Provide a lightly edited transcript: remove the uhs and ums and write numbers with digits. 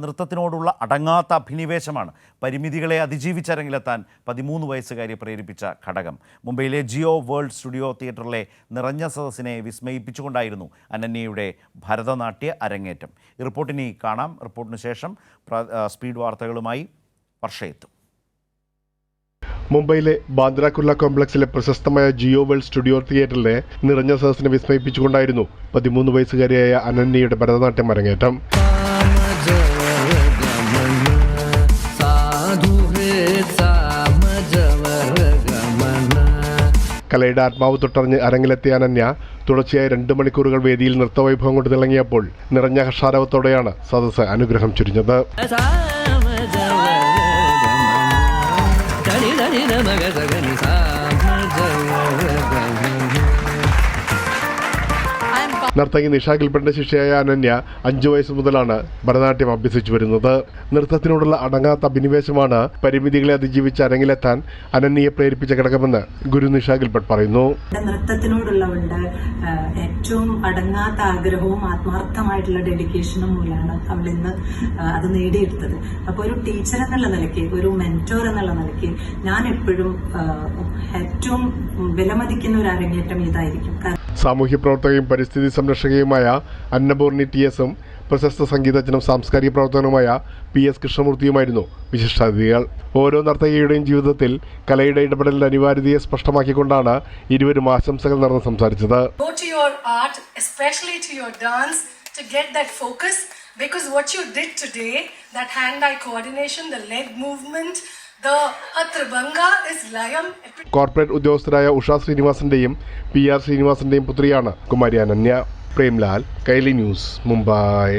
നൃത്തത്തിനോടുള്ള അടങ്ങാത്ത അഭിനിവേശമാണ് പരിമിതികളെ അതിജീവിച്ചരങ്ങിലെത്താൻ 13 വയസ്സുകാരിയെ പ്രേരിപ്പിച്ച ഘടകം. മുംബൈയിലെ ജിയോ വേൾഡ് സ്റ്റുഡിയോ തിയേറ്ററിലെ നിറഞ്ഞ സദസ്സിനെ വിസ്മയിപ്പിച്ചുകൊണ്ടായിരുന്നു അനന്യയുടെ ഭരതനാട്യ അരങ്ങേറ്റം. ഈ റിപ്പോർട്ടിനി കാണാം. റിപ്പോർട്ടിന് ശേഷം സ്പീഡ് വാർത്തകളുമായി വർഷയെത്തും. മുംബൈയിലെ ബാന്ദ്ര കുർല കോംപ്ലക്സിലെ പ്രശസ്തമായ ജിയോ വേൾഡ് സ്റ്റുഡിയോ തിയേറ്ററിലെ നിറഞ്ഞ സദസ്സിനെ വിസ്മയിപ്പിച്ചുകൊണ്ടായിരുന്നു 13 വയസ്സുകാരിയായ അനന്യയുടെ ഭരതനാട്യം അരങ്ങേറ്റം. കലയുടെ ആത്മാവ് തൊട്ടറിഞ്ഞ് അരങ്ങിലെത്തിയ അനന്യ തുടർച്ചയായ 2 മണിക്കൂറുകൾ വേദിയിൽ നൃത്തവൈഭവം കൊണ്ട് തിളങ്ങിയപ്പോൾ നിറഞ്ഞ ഹർഷാരവത്തോടെയാണ് സദസ്സ് അനുഗ്രഹം ചൊരിഞ്ഞത്. നർത്തകി നിഷ ഗിൽബർട്ടിന്റെ ശിഷ്യയായ അനന്യ 5 വയസ്സ് മുതലാണ് ഭരതനാട്യം അഭ്യസിച്ചു വരുന്നത്. നൃത്തത്തിനോടുള്ള അടങ്ങാത്ത അഭിനിവേശമാണ് പരിമിതികളെ അതിജീവിച്ച് അരങ്ങിലെത്താൻ അനന്യയെ പ്രേരിപ്പിച്ച ഘടകമെന്ന് ഗുരു നിഷ ഗിൽബർട്ട് പറയുന്നു. നൃത്തത്തിനോടുള്ളവളുടെ ഏറ്റവും അടങ്ങാത്ത ആഗ്രഹവും ആത്മാർത്ഥമായിട്ടുള്ള ഡെഡിക്കേഷനും മൂലമാണ് അവൾ ഇന്ന് അത് നേടിയെടുത്തത്. അപ്പോൾ ഒരു ടീച്ചർ എന്നുള്ള നിലയ്ക്ക്, ഒരു മെന്റോർ എന്നുള്ള നിലയ്ക്ക് ഞാൻ എപ്പോഴും ഏറ്റവും വിലമതിക്കുന്ന ഒരു അരങ്ങേറ്റം ഇതായിരിക്കും. സാമൂഹ്യ പ്രവർത്തകയും പരിസ്ഥിതി സംരക്ഷകയുമായ അന്നപൂർണി TS-ഉം പ്രശസ്ത സംഗീതജ്ഞനും സാംസ്കാരിക പ്രവർത്തകനുമായ PS കൃഷ്ണമൂർത്തിയുമായിരുന്നു വിശിഷ്ടാതിഥികൾ. ഓരോ നർത്തകിയുടെയും ജീവിതത്തിൽ കലയുടെ ഇടപെടലിന്റെ അനിവാര്യതയെ സ്പഷ്ടമാക്കിക്കൊണ്ടാണ് ഇരുവരും ആശംസകൾ നടന്ന് സംസാരിച്ചത്. Because what you did today, that hand-eye coordination, the leg movement, the Atrabanga is Layam. Corporate ഉദ്യോഗസ്ഥരായ ഉഷ ശ്രീനിവാസന്റെയും PR ശ്രീനിവാസന്റെയും പുത്രിയാണ് കുമാരി അനന്യ. പ്രേംലാൽ, കൈലി ന്യൂസ്, മുംബൈ.